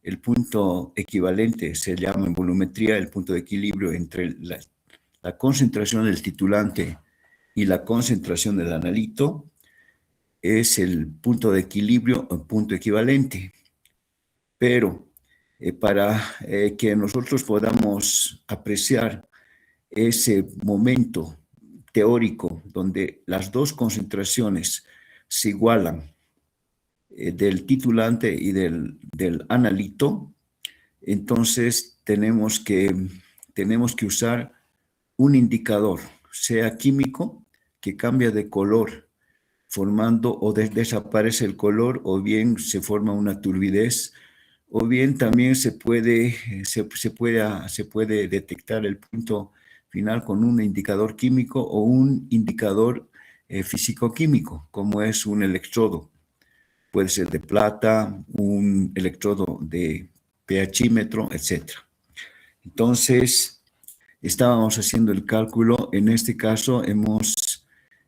el punto equivalente se llama en volumetría el punto de equilibrio entre la concentración del titulante y la concentración del analito, es el punto de equilibrio o punto equivalente. Pero para que nosotros podamos apreciar ese momento teórico donde las dos concentraciones se igualan, del titulante y del analito, entonces tenemos que usar un indicador, sea químico, que cambia de color, formando o desaparece el color, o bien se forma una turbidez, o bien también se puede detectar el punto final con un indicador químico o un indicador físico-químico, como es un electrodo. Puede ser de plata, un electrodo de pHímetro, etc. Entonces, estábamos haciendo el cálculo. En este caso, hemos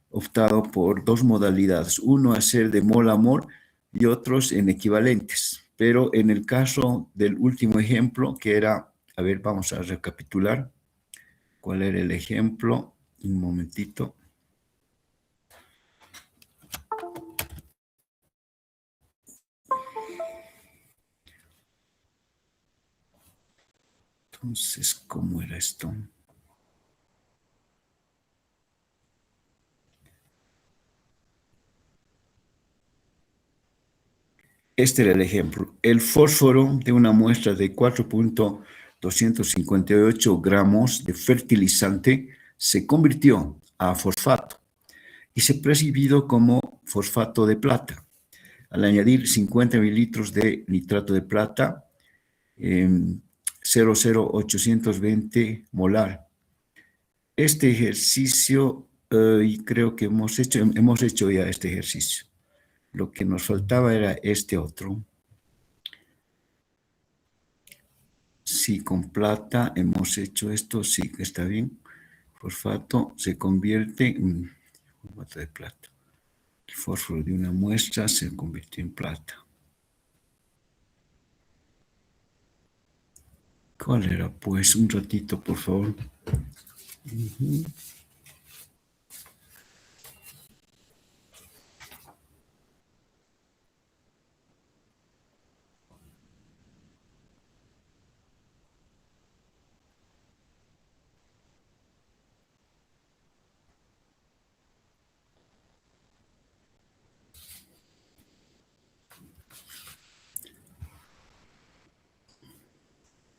optado por dos modalidades. Uno, hacer de mol a mol y otros en equivalentes. Pero en el caso del último ejemplo, que era, a ver, vamos a recapitular. ¿Cuál era el ejemplo? Un momentito. Entonces, ¿cómo era esto? Este era el ejemplo. El fósforo de una muestra de 4,258 gramos de fertilizante se convirtió a fosfato y se percibió como fosfato de plata. Al añadir 50 mililitros de nitrato de plata, 0,0820 molar. Este ejercicio, y creo que hemos hecho ya este ejercicio. Lo que nos faltaba era este otro. Sí, con plata hemos hecho esto, sí, está bien. Fosfato se convierte en fosfato de plata. El fósforo de una muestra se convirtió en plata. ¿Cuál era? Pues un ratito, por favor.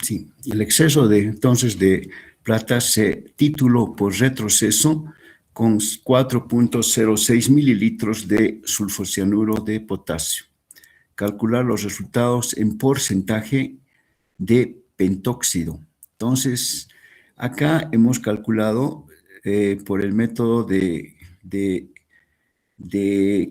Sí, el exceso entonces de plata se tituló por retroceso con 4,06 mililitros de sulfocianuro de potasio. Calcular los resultados en porcentaje de pentóxido. Entonces, acá hemos calculado por el método de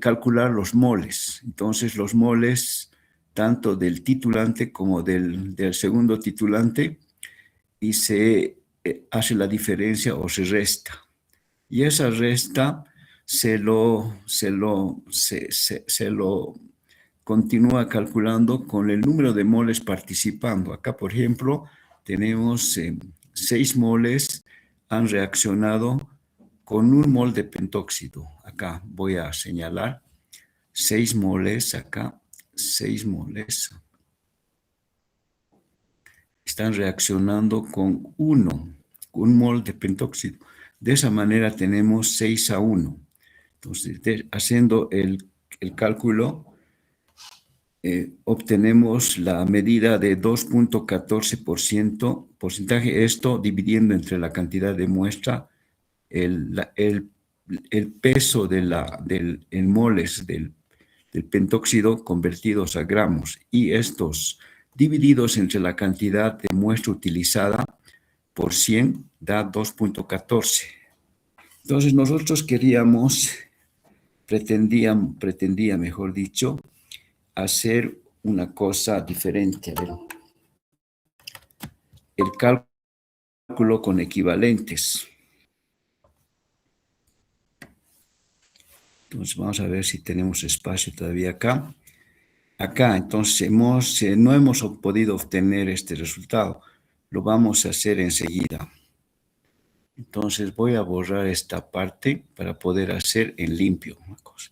calcular los moles. Entonces, los moles tanto del titulante como del segundo titulante, y se hace la diferencia o se resta. Y esa resta se lo continúa calculando con el número de moles participando. Acá, por ejemplo, tenemos 6 moles han reaccionado con 1 mol de pentóxido. Acá voy a señalar 6 moles, acá 6 moles. Están reaccionando con 1 mol de pentóxido. De esa manera tenemos 6-1. Entonces, haciendo el cálculo, obtenemos la medida de 2,14% porcentaje, esto dividiendo entre la cantidad de muestra, el peso en moles del pentóxido convertidos a gramos, y estos divididos entre la cantidad de muestra utilizada por 100 da 2,14. Entonces nosotros pretendía, mejor dicho, hacer una cosa diferente. A ver, el cálculo con equivalentes. Entonces vamos a ver si tenemos espacio todavía acá. acá. Entonces, no hemos podido obtener este resultado. Lo vamos a hacer enseguida. Entonces, voy a borrar esta parte para poder hacer en limpio una cosa.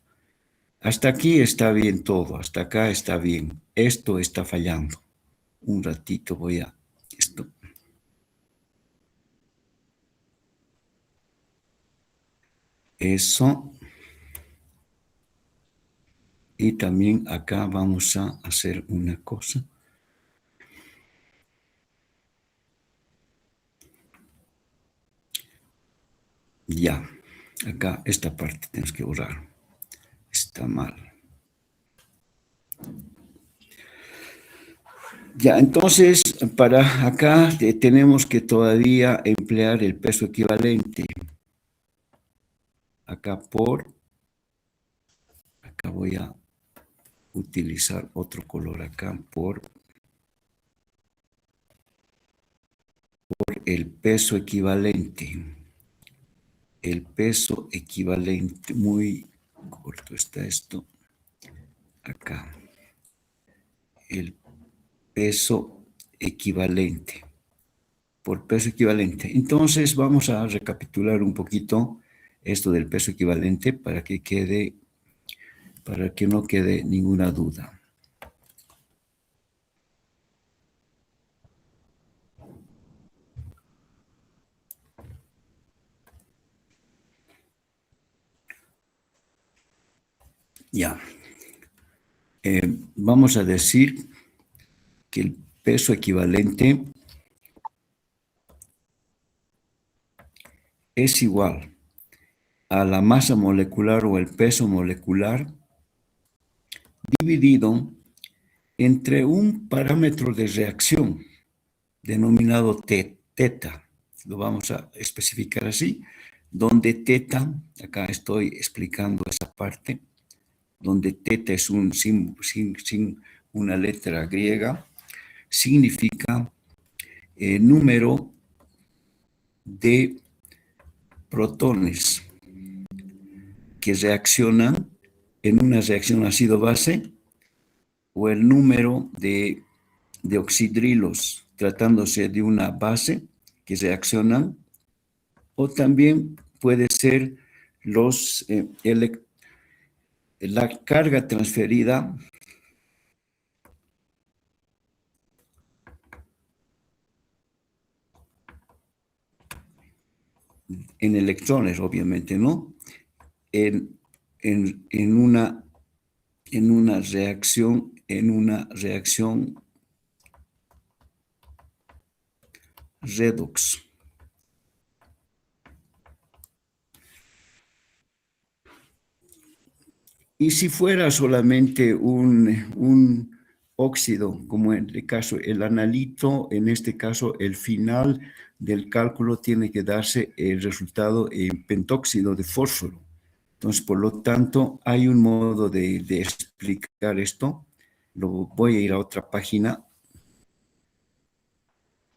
Hasta aquí está bien todo, hasta acá está bien. Esto está fallando. Un ratito voy a esto. Eso. Y también acá vamos a hacer una cosa. Ya, acá esta parte tenemos que borrar. Está mal. Ya, entonces, para acá tenemos que todavía emplear el peso equivalente. Acá acá voy a utilizar otro color acá por el peso equivalente. El peso equivalente, muy corto está esto. Acá. El peso equivalente. Por peso equivalente. Entonces vamos a recapitular un poquito esto del peso equivalente para que no quede ninguna duda. Ya. Vamos a decir que el peso equivalente es igual a la masa molecular o el peso molecular dividido entre un parámetro de reacción denominado teta. Lo vamos a especificar así, donde teta, acá estoy explicando esa parte, donde teta es sin una letra griega, significa número de protones que reaccionan en una reacción ácido-base o el número de oxidrilos tratándose de una base que reaccionan, o también puede ser la carga transferida en electrones, obviamente, ¿no? En, en una reacción redox. Y si fuera solamente un óxido, como en el caso el analito, en este caso el final del cálculo tiene que darse el resultado en pentóxido de fósforo. Entonces, por lo tanto, hay un modo de explicar esto. Lo voy a ir a otra página.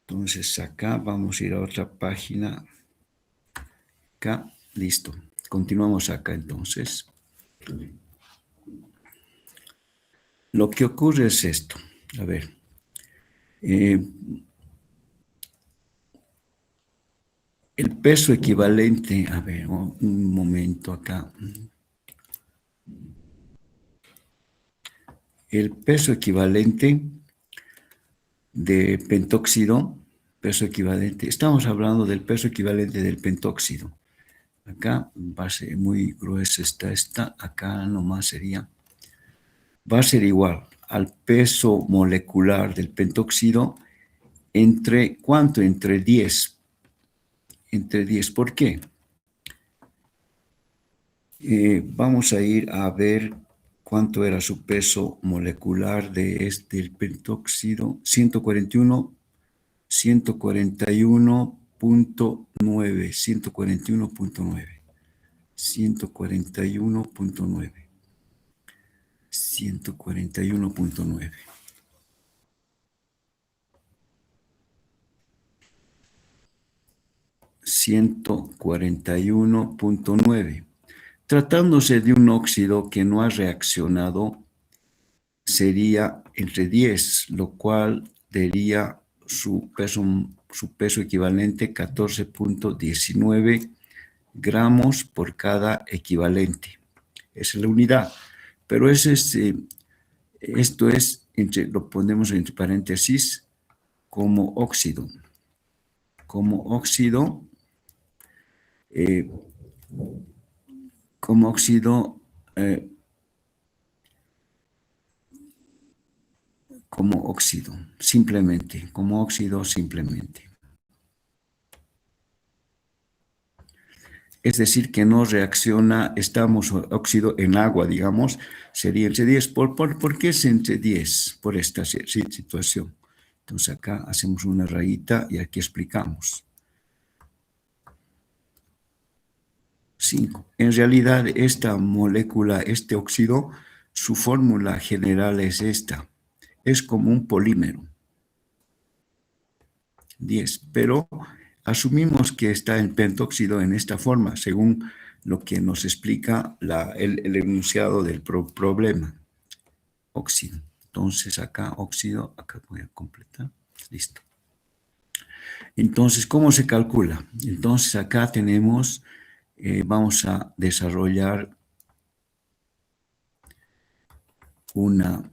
Entonces, acá vamos a ir a otra página. Acá, listo. Continuamos acá entonces. Lo que ocurre es esto. A ver. El peso equivalente, a ver, un momento acá. El peso equivalente de pentóxido, peso equivalente, estamos hablando del peso equivalente del pentóxido. Acá va a ser muy gruesa esta, acá nomás va a ser igual al peso molecular del pentóxido ¿cuánto? Entre 10. Entre 10, ¿por qué? Vamos a ir a ver cuánto era su peso molecular del pentóxido, 141.9, 141.9, 141.9, 141.9. 141.9. Tratándose de un óxido que no ha reaccionado, sería entre 10, lo cual daría su peso equivalente 14.19 gramos por cada equivalente. Esa es la unidad. Pero esto es, lo ponemos entre paréntesis, como óxido. Como óxido, eh, como óxido, eh, como óxido, simplemente, como óxido simplemente. Es decir, que no reacciona, estamos óxido en agua, digamos, sería entre 10. ¿Por qué es entre 10? Por esta situación. Entonces acá hacemos una rayita y aquí explicamos. 5. En realidad, esta molécula, este óxido, su fórmula general es esta. Es como un polímero. 10. Pero asumimos que está el pentóxido en esta forma, según lo que nos explica el enunciado del problema. Óxido. Entonces acá óxido, acá voy a completar. Listo. Entonces, ¿cómo se calcula? Entonces acá tenemos, vamos a desarrollar una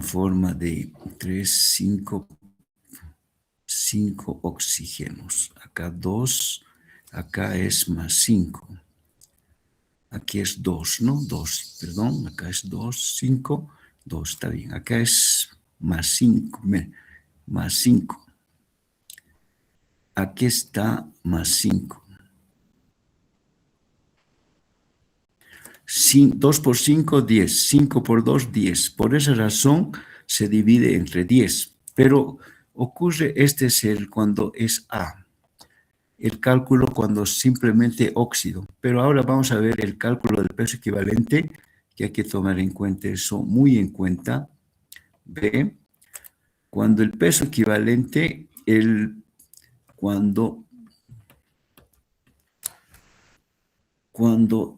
forma de 5 oxígenos. Acá 2, acá es más 5. Aquí es 2, ¿no? 2, perdón, acá es 2, 5, 2, está bien. Acá es más 5, más 5. Aquí está más 5. 2 por 5, 10. 5 por 2, 10. Por esa razón se divide entre 10. Pero ocurre, este es cuando es A. El cálculo cuando simplemente óxido. Pero ahora vamos a ver el cálculo del peso equivalente, que hay que tomar en cuenta eso, muy en cuenta. B, cuando el peso equivalente, cuando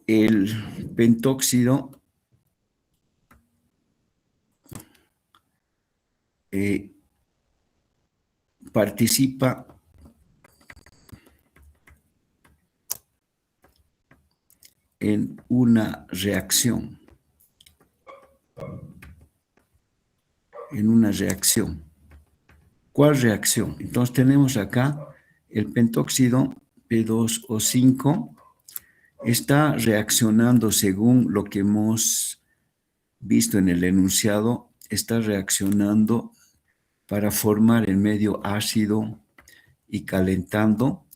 el pentóxido participa en una reacción. ¿Cuál reacción? Entonces tenemos acá el pentóxido P2O5 está reaccionando según lo que hemos visto en el enunciado, está reaccionando para formar el medio ácido y calentando,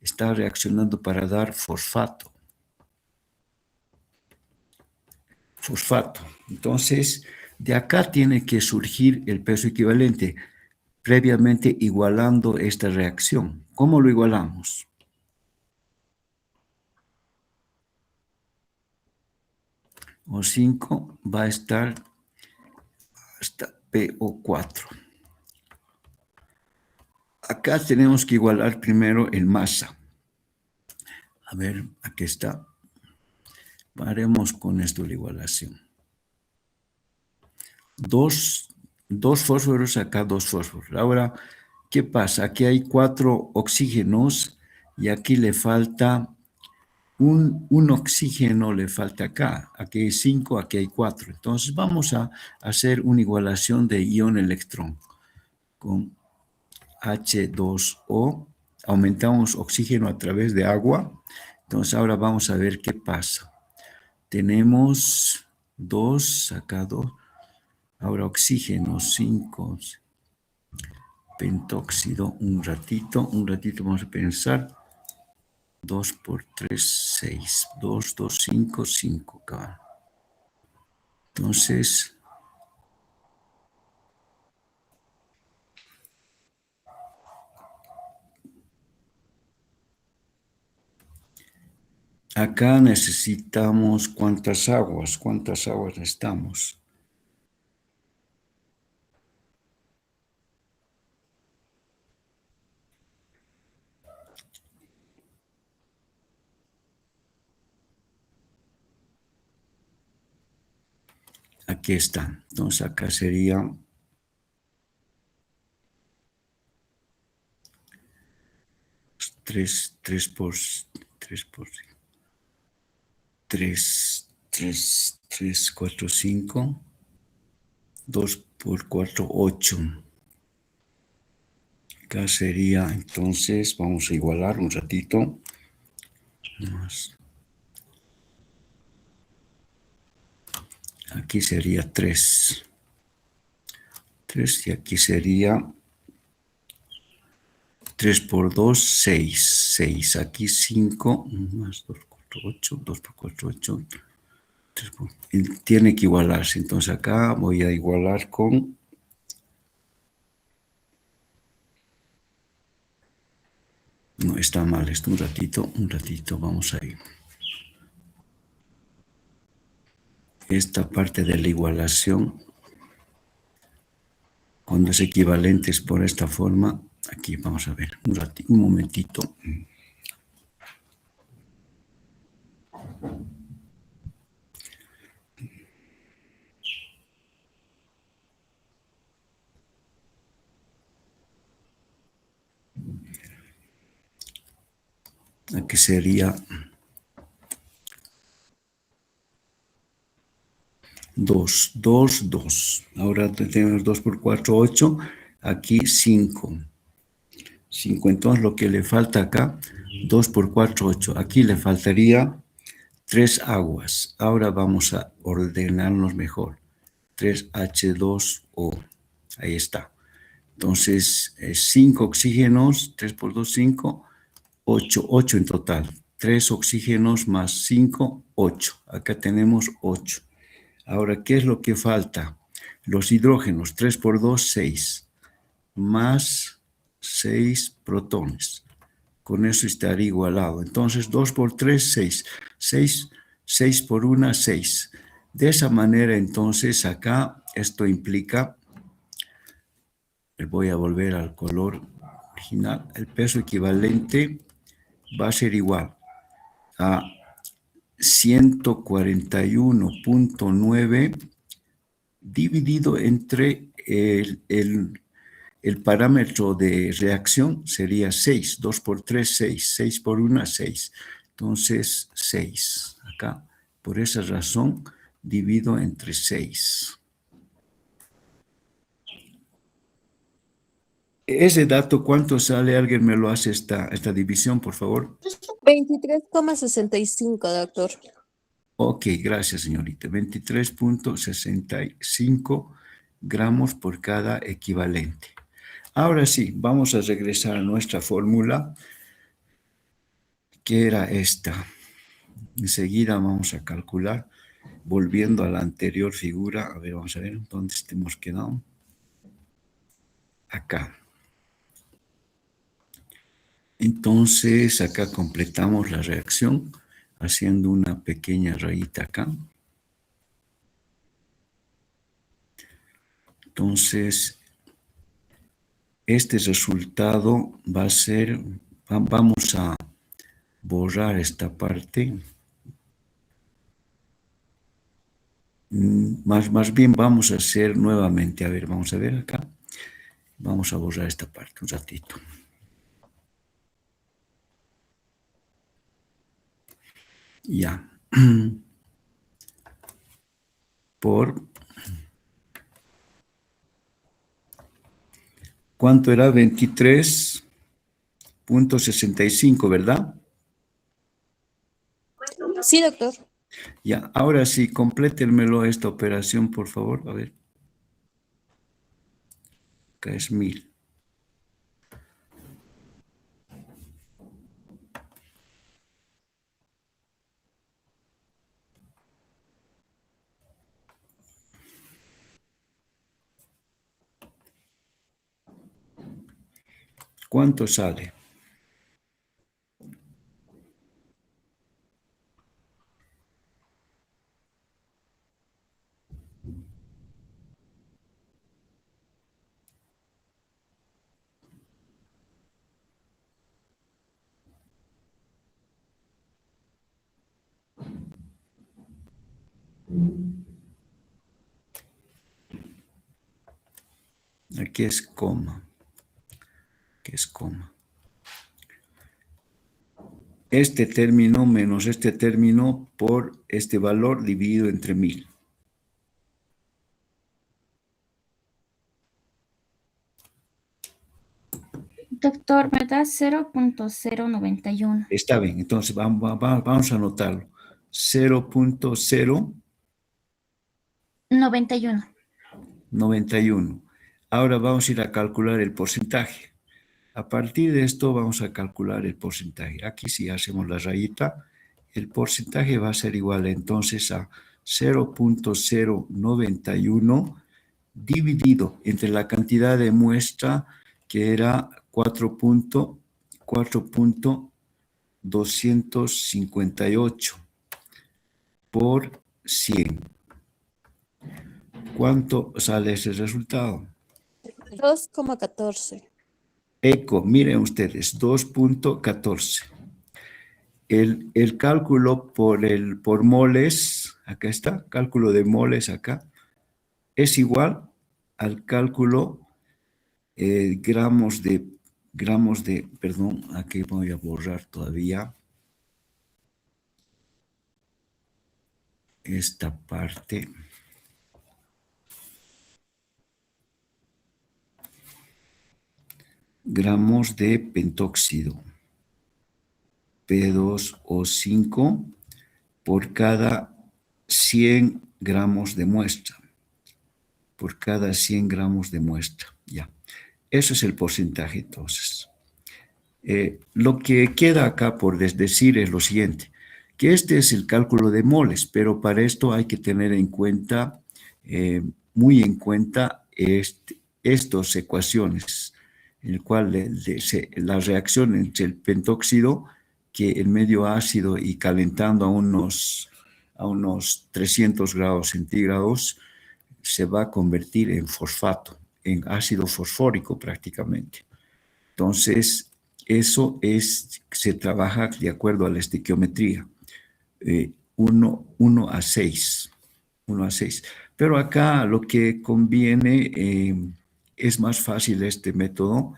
está reaccionando para dar fosfato. Entonces, de acá tiene que surgir el peso equivalente, previamente igualando esta reacción. ¿Cómo lo igualamos? O5 va a estar hasta PO4. Acá tenemos que igualar primero en masa. A ver, aquí está. Haremos con esto la igualación. Dos fósforos, acá 2 fósforos. Ahora, ¿qué pasa? Aquí hay 4 oxígenos y aquí le falta un oxígeno, le falta acá. Aquí hay 5, aquí hay 4. Entonces vamos a hacer una igualación de ion electrón con H2O. Aumentamos oxígeno a través de agua. Entonces ahora vamos a ver qué pasa. Tenemos 2, acá 2. Ahora oxígeno, 5, pentóxido, un ratito vamos a pensar. 2 por 3, 6. 2, 2, 5, 5. Entonces, acá necesitamos ¿cuántas aguas? ¿Cuántas aguas necesitamos? Aquí está. Entonces acá sería 3 por 3, 4, 5. 2 por 4, 8. Acá sería, entonces, vamos a igualar un ratito. Más. Aquí sería 3. 3 y aquí sería 3 por 2, 6. 6. Aquí 5, más 2, 4, 8. 2 por 4, 8. 3 por... Tiene que igualarse. Entonces acá voy a igualar con... No, está mal esto. Un ratito, vamos a ir. Esta parte de la igualación, cuando es equivalentes por esta forma, aquí vamos a ver, un ratito, un momentito. Aquí sería 2, 2, 2. Ahora tenemos 2 por 4, 8. Aquí 5. 5. Entonces lo que le falta acá, 2 por 4, 8. Aquí le faltaría 3 aguas. Ahora vamos a ordenarnos mejor. 3H2O. Ahí está. Entonces, 5 oxígenos, 3 por 2, 5, 8, 8 en total. 3 oxígenos más 5, 8. Acá tenemos 8. Ahora, ¿qué es lo que falta? Los hidrógenos, 3 por 2, 6, más 6 protones. Con eso estaría igualado. Entonces, 2 por 3, 6. 6 por 1, 6. De esa manera, entonces, acá esto implica, voy a volver al color original, el peso equivalente va a ser igual a 141.9 dividido entre el parámetro de reacción sería 6. 2 por 3, 6. 6 por 1, 6. Entonces, 6. Acá, por esa razón, divido entre 6. Ese dato, ¿cuánto sale? ¿Alguien me lo hace esta división, por favor? 23,65, doctor. Ok, gracias, señorita. 23.65 gramos por cada equivalente. Ahora sí, vamos a regresar a nuestra fórmula, que era esta. Enseguida vamos a calcular, volviendo a la anterior figura. A ver, vamos a ver dónde hemos quedado. Acá. Entonces, acá completamos la reacción haciendo una pequeña rayita acá. Entonces, este resultado va a ser, vamos a borrar esta parte. Más bien vamos a hacer nuevamente, a ver, vamos a ver acá. Vamos a borrar esta parte un ratito. Ya. Por, ¿cuánto era? 23.65, ¿verdad? Sí, doctor. Ya, ahora sí, complétenmelo esta operación, por favor. A ver. Acá es 1000. ¿Cuánto sale? Aquí es coma. Aquí es coma. Este término menos este término por este valor dividido entre 1000. Doctor, me da 0.091. Está bien, entonces vamos a anotarlo. 0.091. 91. Ahora vamos a ir a calcular el porcentaje. A partir de esto vamos a calcular el porcentaje. Aquí si hacemos la rayita, el porcentaje va a ser igual entonces a 0.091 dividido entre la cantidad de muestra que era 4.258 por 100. ¿Cuánto sale ese resultado? 2,14. Eco, miren ustedes, 2.14. El cálculo por moles, acá está, cálculo de moles acá, es igual al cálculo perdón, aquí voy a borrar todavía esta parte. Gramos de pentóxido, P2O5 por cada 100 gramos de muestra. Por cada 100 gramos de muestra, ya. Eso es el porcentaje, entonces. Lo que queda acá por decir es lo siguiente, que este es el cálculo de moles, pero para esto hay que tener en cuenta, muy en cuenta, estas ecuaciones, en el cual la reacción entre el pentóxido, que el medio ácido y calentando a unos 300 grados centígrados, se va a convertir en fosfato, en ácido fosfórico prácticamente. Entonces, se trabaja de acuerdo a la estequiometría, 1 a 6. Pero acá lo que conviene, es más fácil este método,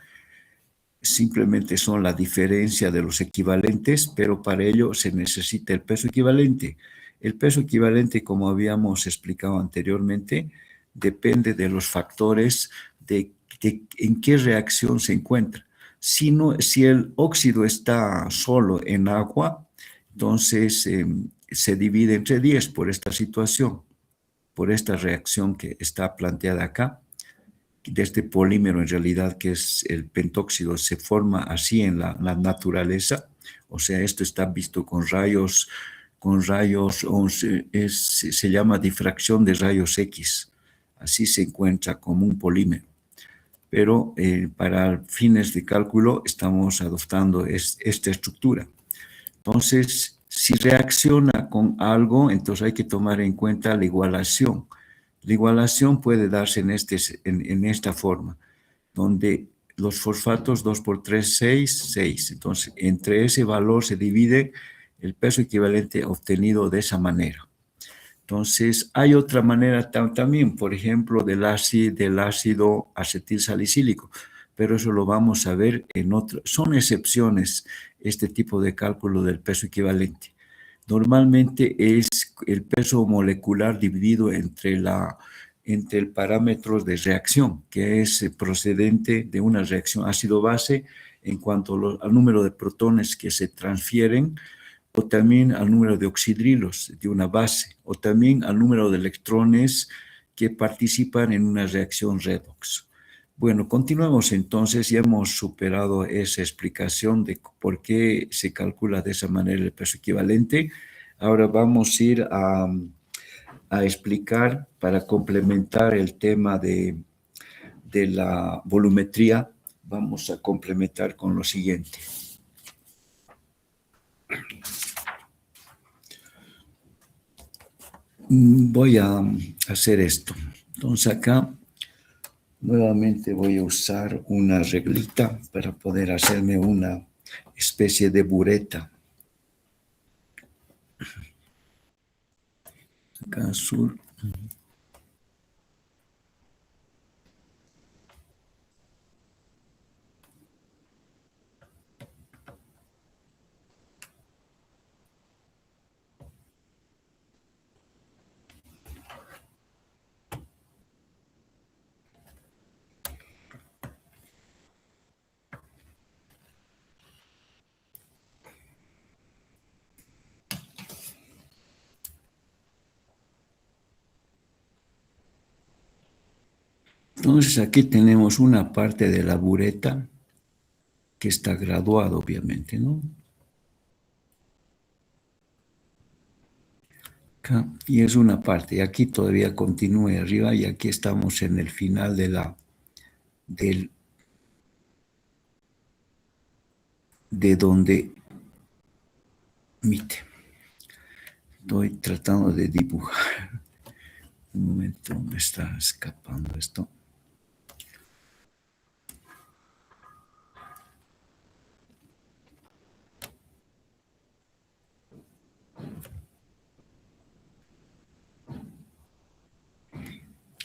simplemente son la diferencia de los equivalentes, pero para ello se necesita el peso equivalente. El peso equivalente, como habíamos explicado anteriormente, depende de los factores de en qué reacción se encuentra. Si el óxido está solo en agua, entonces se divide entre 10 por esta situación, por esta reacción que está planteada acá. De este polímero en realidad que es el pentóxido se forma así en la naturaleza, o sea, esto está visto con rayos, se llama difracción de rayos X, así se encuentra como un polímero. Pero para fines de cálculo estamos adoptando esta estructura. Entonces, si reacciona con algo, entonces hay que tomar en cuenta la igualación. La igualación puede darse en esta forma, donde los fosfatos 2 por 3, 6. Entonces, entre ese valor se divide el peso equivalente obtenido de esa manera. Entonces, hay otra manera también, por ejemplo, del ácido acetilsalicílico, pero eso lo vamos a ver en otro. Son excepciones este tipo de cálculo del peso equivalente. Normalmente es el peso molecular dividido entre el parámetro de reacción, que es procedente de una reacción ácido-base en cuanto al número de protones que se transfieren, o también al número de oxidrilos de una base, o también al número de electrones que participan en una reacción redox. Bueno, continuemos entonces, ya hemos superado esa explicación de por qué se calcula de esa manera el peso equivalente. Ahora vamos a ir a explicar, para complementar el tema de la volumetría, vamos a complementar con lo siguiente. Voy a hacer esto. Entonces acá nuevamente voy a usar una reglita para poder hacerme una especie de bureta. Acá azul. Entonces aquí tenemos una parte de la bureta que está graduada, obviamente, ¿no? Acá, y es una parte, y aquí todavía continúe arriba, y aquí estamos en el final de donde mite. Estoy tratando de dibujar. Un momento, me está escapando esto.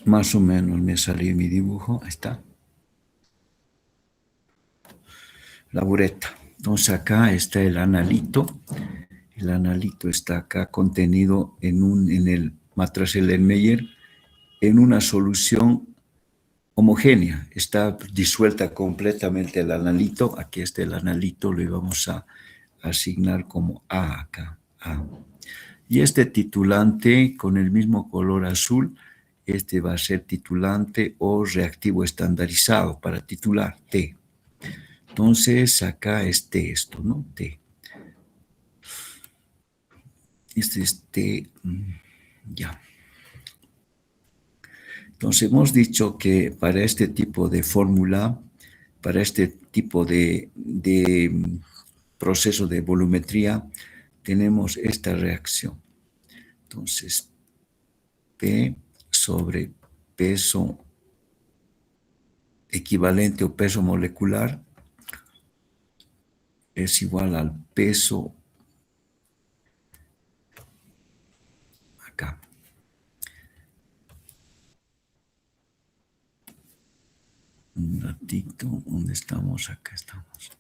Más o menos me salió mi dibujo. Ahí está. La bureta. Entonces acá está el analito. El analito está acá contenido en el matraz Erlenmeyer en una solución homogénea. Está disuelta completamente el analito. Aquí está el analito. Lo vamos a asignar como A acá. A. Y este titulante con el mismo color azul, este va a ser titulante o reactivo estandarizado para titular, T. Entonces, acá es T esto, ¿no? T. Este es T, ya. Entonces, hemos dicho que para este tipo de fórmula, para este tipo de proceso de volumetría, tenemos esta reacción. Entonces, P sobre peso equivalente o peso molecular es igual al peso acá. Un ratito, ¿dónde estamos? Acá estamos.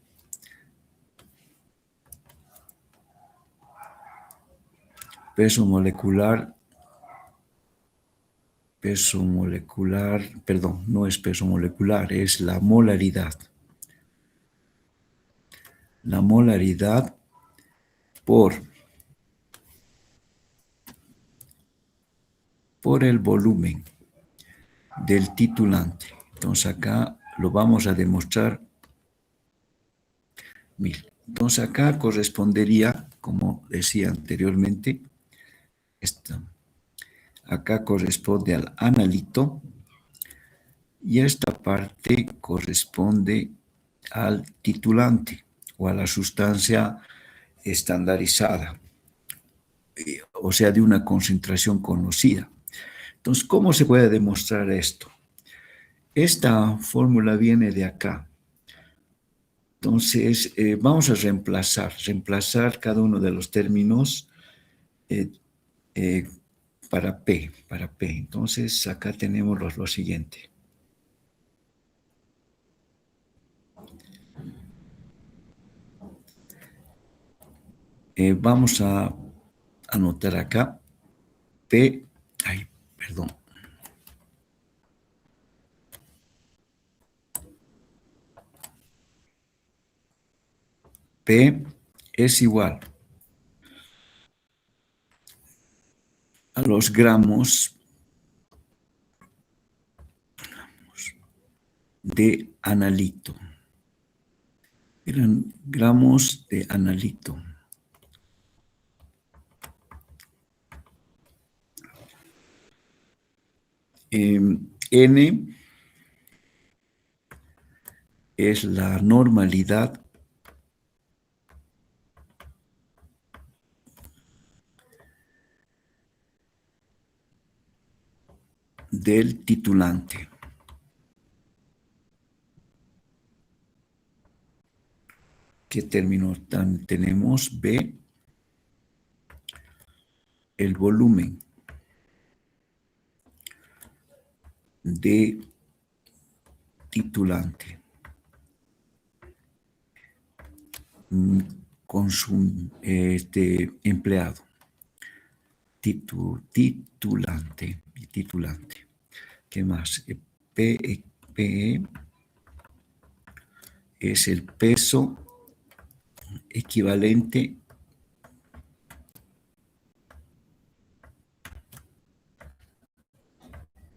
Peso molecular, perdón, no es peso molecular, es la molaridad. La molaridad por el volumen del titulante. Entonces acá lo vamos a demostrar 1000. Entonces acá correspondería, como decía anteriormente, acá corresponde al analito y esta parte corresponde al titulante o a la sustancia estandarizada, o sea, de una concentración conocida. Entonces, ¿cómo se puede demostrar esto? Esta fórmula viene de acá. Entonces, vamos a reemplazar cada uno de los términos para P. Entonces, acá tenemos lo siguiente. Vamos a anotar acá P, perdón. P es igual a los gramos de analito. Eran gramos de analito. N es la normalidad del titulante. ¿Qué término tenemos? B, el volumen de titulante. Empleado. Titulante. ¿Qué más? P es el peso equivalente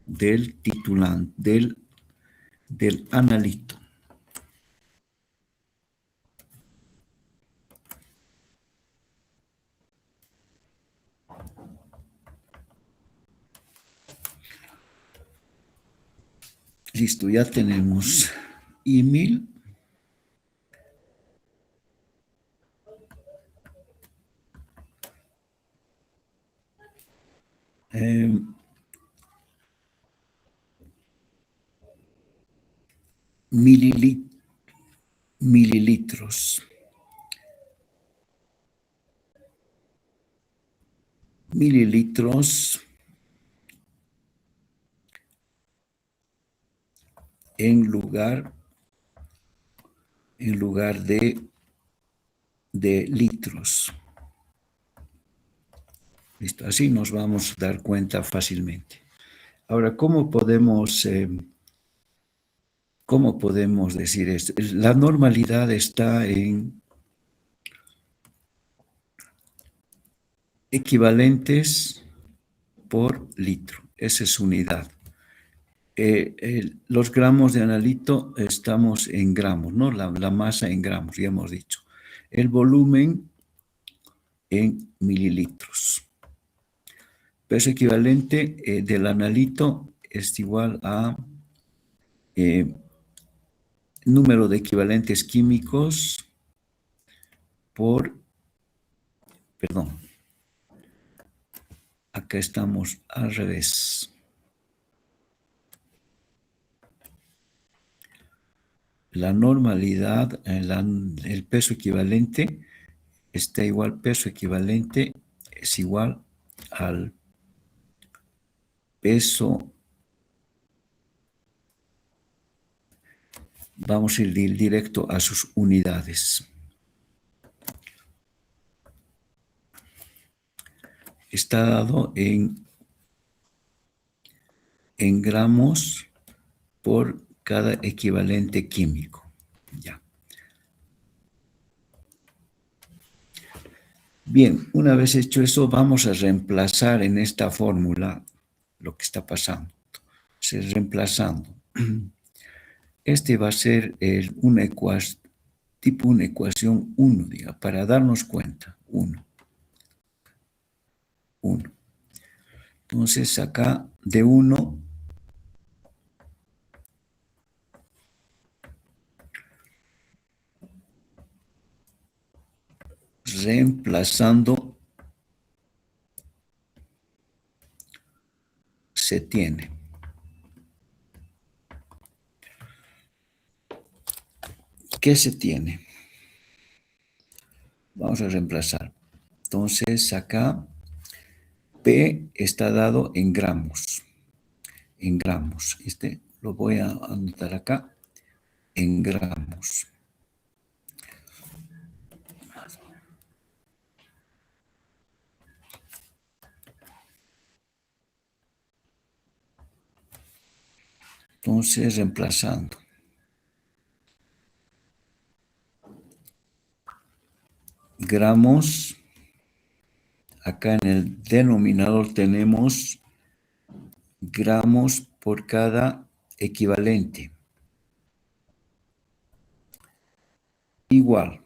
del del analito. Listo, ya tenemos email. Mililitros. Mililitros en lugar de litros. Listo, así nos vamos a dar cuenta fácilmente. Ahora, ¿cómo podemos decir esto? La normalidad está en equivalentes por litro. Esa es unidad. Los gramos de analito estamos en gramos, ¿no? La masa en gramos, ya hemos dicho. El volumen en mililitros. Peso equivalente del analito es igual a número de equivalentes químicos por, perdón, acá estamos al revés. La normalidad, el peso equivalente está igual, peso equivalente es igual al peso. Vamos a ir directo a sus unidades. Está dado en gramos por cada equivalente químico. Ya. Bien, una vez hecho eso, vamos a reemplazar en esta fórmula lo que está pasando. Se reemplazando. Este va a ser una ecuación 1, diga, para darnos cuenta. 1. Entonces, acá de 1 reemplazando se tiene. ¿Qué se tiene? Vamos a reemplazar. Entonces, acá P está dado en gramos. En gramos. Lo voy a anotar acá. En gramos. Entonces, reemplazando. Gramos. Acá en el denominador tenemos gramos por cada equivalente. Igual.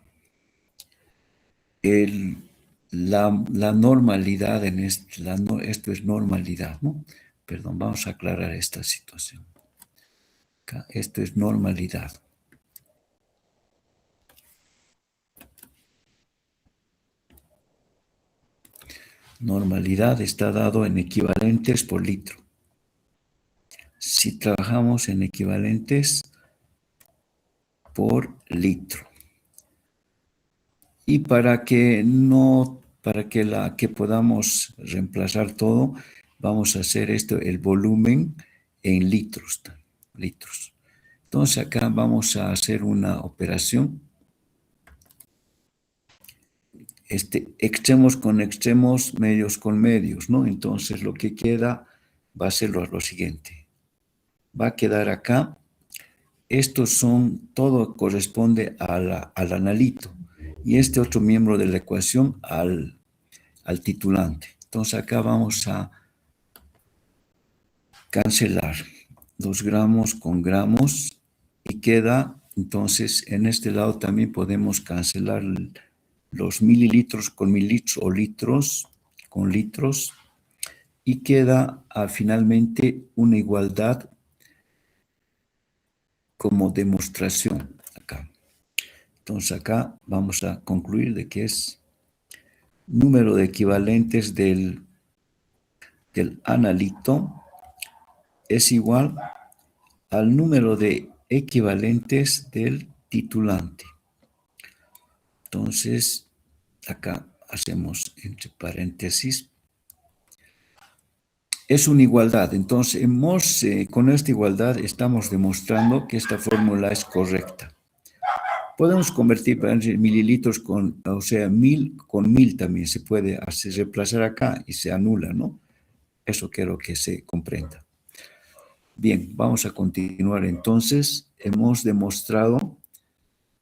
La normalidad en esto es normalidad, ¿no? Perdón, vamos a aclarar esta situación. Acá, esto es normalidad. Normalidad está dado en equivalentes por litro. Si trabajamos en equivalentes por litro. Y para que podamos reemplazar todo, vamos a hacer esto, el volumen en litros. Entonces acá vamos a hacer una operación. Extremos con extremos, medios con medios, ¿no? Entonces lo que queda va a ser lo siguiente. Va a quedar acá. Todo corresponde al analito. Y este otro miembro de la ecuación al titulante. Entonces acá vamos a cancelar 2 gramos con gramos y queda, entonces, en este lado también podemos cancelar los mililitros con mililitros o litros con litros y queda finalmente una igualdad como demostración acá. Entonces acá vamos a concluir de que es número de equivalentes del analito es igual al número de equivalentes del titulante. Entonces, acá hacemos entre paréntesis. Es una igualdad. Entonces, con esta igualdad estamos demostrando que esta fórmula es correcta. Podemos convertir mililitros con, o sea, 1000 con 1000 también se puede hacer, reemplazar acá y se anula, ¿no? Eso quiero que se comprenda. Bien, vamos a continuar. Entonces, hemos demostrado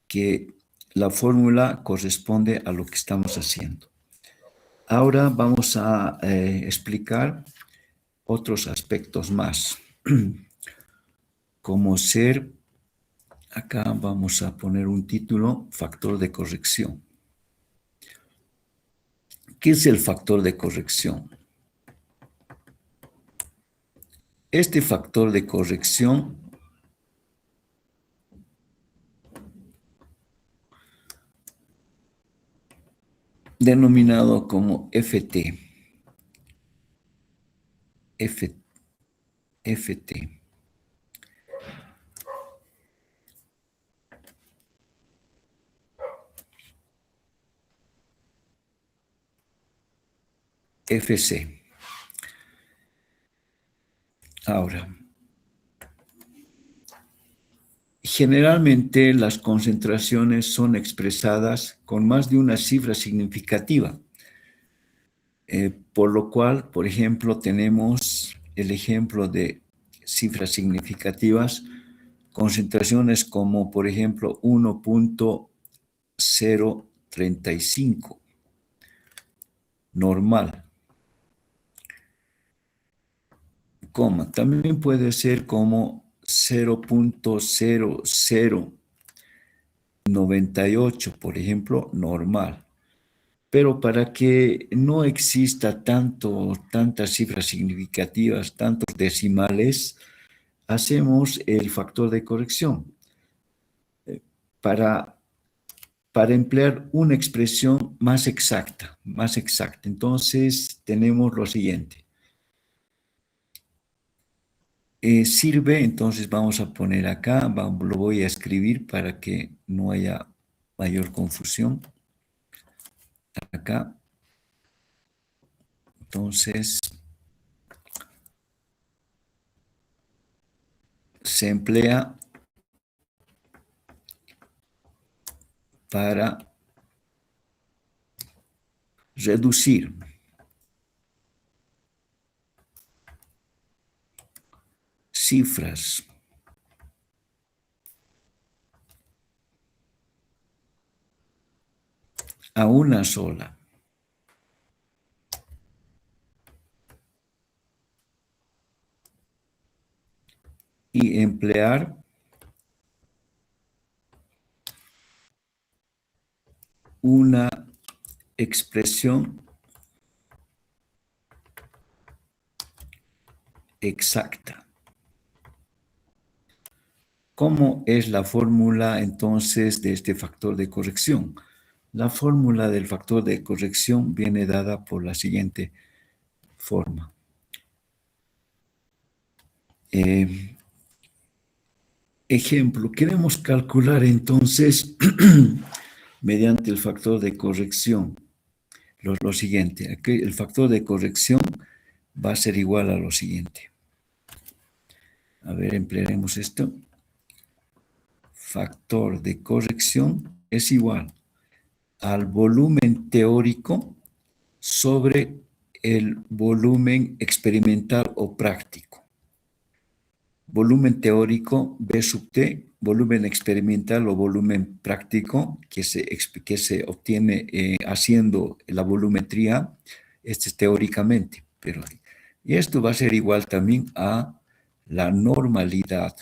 que la fórmula corresponde a lo que estamos haciendo. Ahora vamos a explicar otros aspectos más, como ser, acá vamos a poner un título, factor de corrección. ¿Qué es el factor de corrección? Este factor de corrección denominado como FT. FT. FC. Ahora, generalmente las concentraciones son expresadas con más de una cifra significativa, por lo cual, por ejemplo, tenemos el ejemplo de cifras significativas, concentraciones como, por ejemplo, 1.035, normal, coma. También puede ser como 0.0098, por ejemplo, normal. Pero para que no exista tantas cifras significativas, tantos decimales, hacemos el factor de corrección para emplear una expresión más exacta, Entonces, tenemos lo siguiente. Sirve, entonces vamos a poner acá, lo voy a escribir para que no haya mayor confusión. Acá. Entonces, se emplea para reducir cifras a una sola. Y emplear una expresión exacta. ¿Cómo es la fórmula entonces de este factor de corrección? La fórmula del factor de corrección viene dada por la siguiente forma. Ejemplo, queremos calcular entonces mediante el factor de corrección lo siguiente. Aquí el factor de corrección va a ser igual a lo siguiente. A ver, emplearemos esto. Factor de corrección es igual al volumen teórico sobre el volumen experimental o práctico. Volumen teórico, B sub T, volumen experimental o volumen práctico que se obtiene haciendo la volumetría, este es teóricamente, y esto va a ser igual también a la normalidad.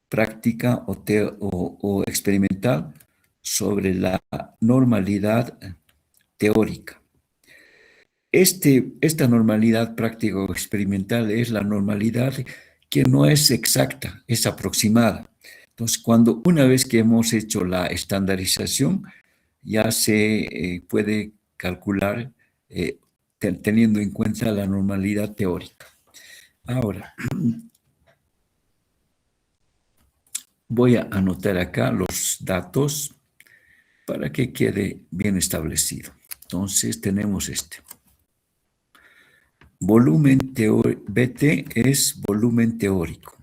práctica o experimental sobre la normalidad teórica. Esta normalidad práctica o experimental es la normalidad que no es exacta, es aproximada. Entonces, una vez que hemos hecho la estandarización, ya se puede calcular teniendo en cuenta la normalidad teórica. Ahora, voy a anotar acá los datos para que quede bien establecido. Entonces, tenemos volumen teórico, BT es volumen teórico.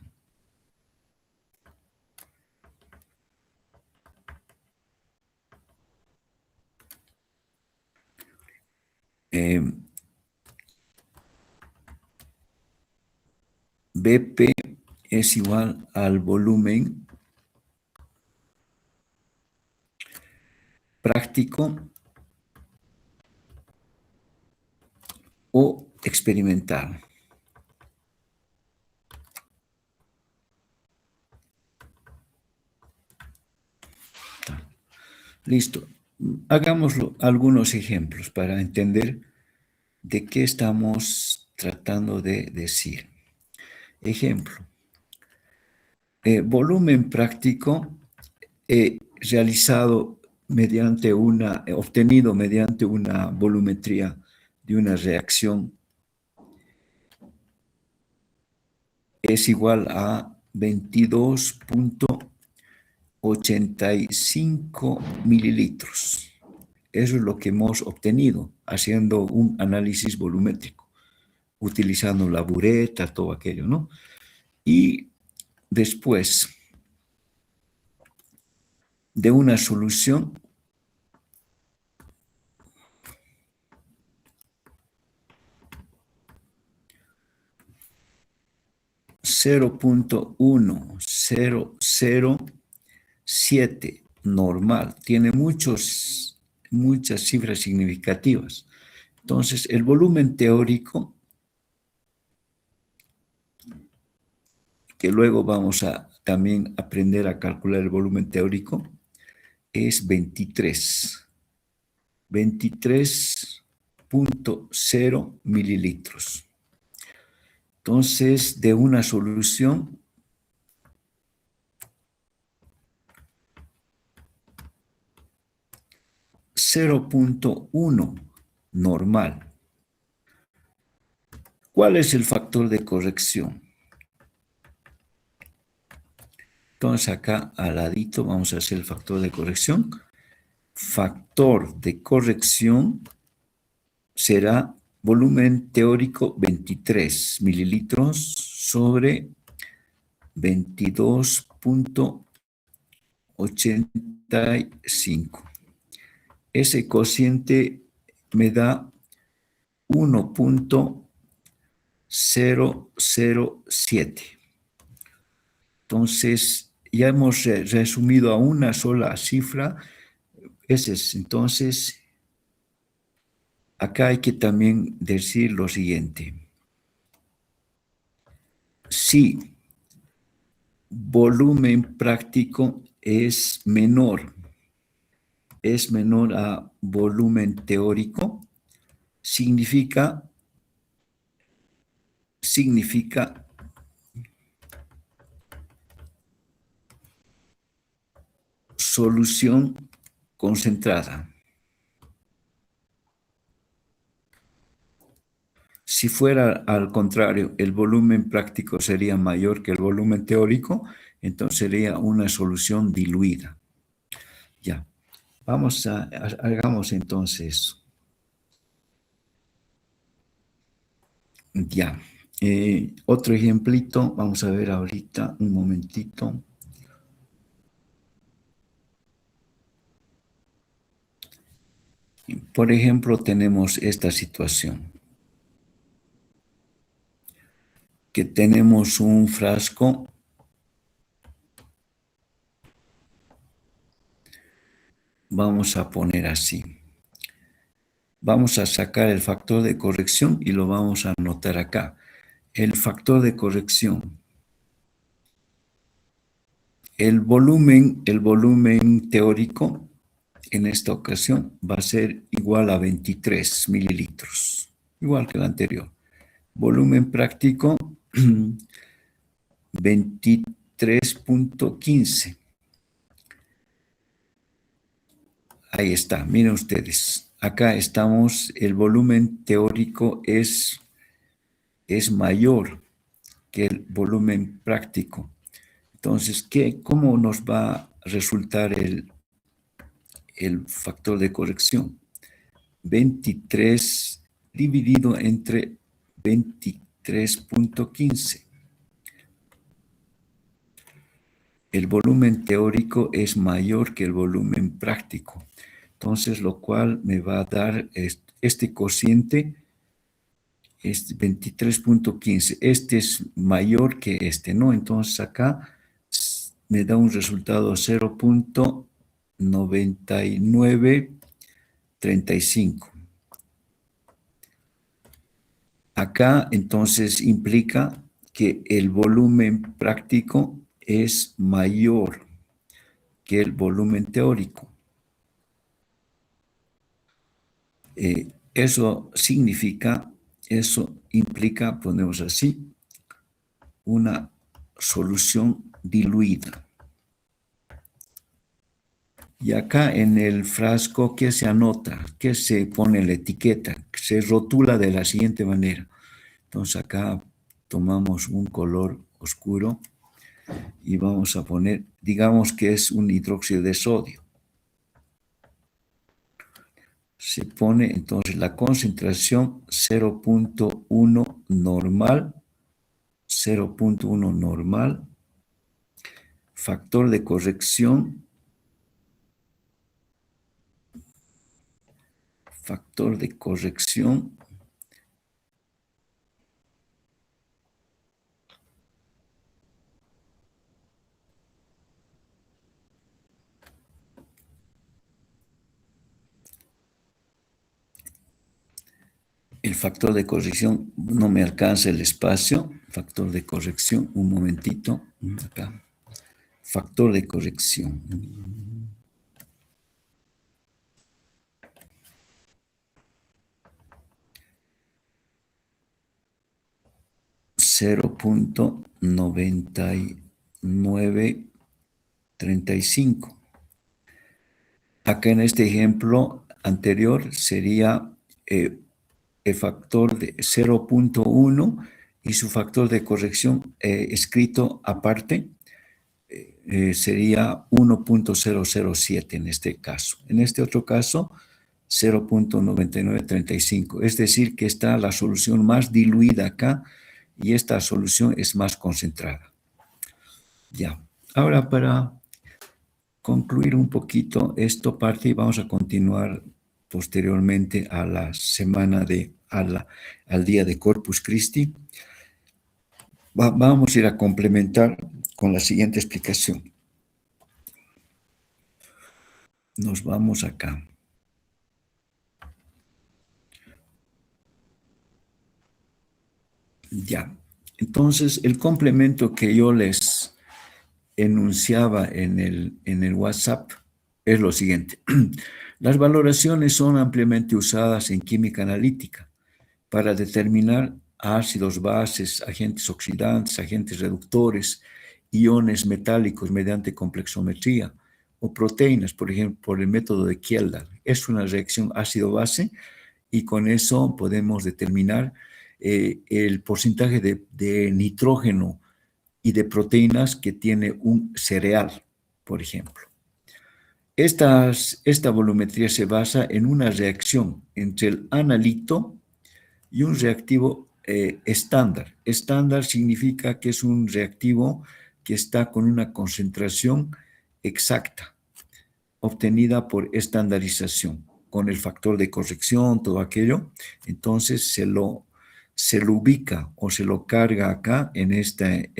BP es igual al volumen práctico o experimental. Listo. Hagámoslo algunos ejemplos para entender de qué estamos tratando de decir. Ejemplo. Volumen práctico obtenido mediante una volumetría de una reacción es igual a 22.85 mililitros. Eso es lo que hemos obtenido haciendo un análisis volumétrico, utilizando la bureta, todo aquello, ¿no? Y después de una solución, .1007 normal, tiene muchas cifras significativas. Entonces, el volumen teórico, que luego vamos a también aprender a calcular el volumen teórico, es 23.0 mililitros. Entonces, de una solución, .1 normal. ¿Cuál es el factor de corrección? Entonces, acá al ladito vamos a hacer el factor de corrección. Factor de corrección será volumen teórico 23 mililitros sobre 22.85. Ese cociente me da 1.007. Entonces, ya hemos resumido a una sola cifra. Entonces, acá hay que también decir lo siguiente. Si volumen práctico es menor a volumen teórico, significa solución concentrada. Si fuera al contrario, el volumen práctico sería mayor que el volumen teórico, entonces sería una solución diluida. Ya, hagamos entonces. Ya, otro ejemplito, vamos a ver ahorita, un momentito. Por ejemplo, tenemos esta situación. Que tenemos un frasco vamos a poner así. Vamos a sacar el factor de corrección y lo vamos a anotar acá. El factor de corrección El volumen teórico en esta ocasión va a ser igual a 23 mililitros, igual que el anterior. Volumen práctico, 23.15. Ahí está, miren ustedes. Acá estamos, el volumen teórico es mayor que el volumen práctico. Entonces, ¿cómo nos va a resultar el factor de corrección? 23 dividido entre 23.15. El volumen teórico es mayor que el volumen práctico. Entonces, lo cual me va a dar este cociente, es 23.15. Este es mayor que este, ¿no? Entonces, acá me da un resultado 0.9935. Acá, entonces, implica que el volumen práctico es mayor que el volumen teórico. Eso implica, ponemos así, una solución diluida. Y acá en el frasco, ¿qué se anota? ¿Qué se pone en la etiqueta? Se rotula de la siguiente manera. Entonces acá tomamos un color oscuro y vamos a poner, digamos que es un hidróxido de sodio. Se pone entonces la concentración 0.1 normal, 0.1 normal, factor de corrección, el factor de corrección, no me alcanza el espacio, factor de corrección, un momentito, acá, factor de corrección. 0.9935. Acá en este ejemplo anterior sería el factor de 0.1 y su factor de corrección escrito aparte sería 1.007 en este caso. En este otro caso, 0.9935. Es decir, que está la solución más diluida acá y esta solución es más concentrada. Ya. Ahora, para concluir un poquito esta parte, vamos a continuar posteriormente a la semana al día de Corpus Christi. Vamos a ir a complementar con la siguiente explicación. Nos vamos acá. Ya. Entonces, el complemento que yo les enunciaba en el WhatsApp es lo siguiente. Las valoraciones son ampliamente usadas en química analítica para determinar ácidos, bases, agentes oxidantes, agentes reductores, iones metálicos mediante complexometría o proteínas, por ejemplo, por el método de Kjeldahl. Es una reacción ácido-base y con eso podemos determinar el porcentaje de nitrógeno y de proteínas que tiene un cereal, por ejemplo. Esta volumetría se basa en una reacción entre el analito y un reactivo estándar. Estándar significa que es un reactivo que está con una concentración exacta, obtenida por estandarización, con el factor de corrección, todo aquello. Entonces se lo ubica o se lo carga acá en este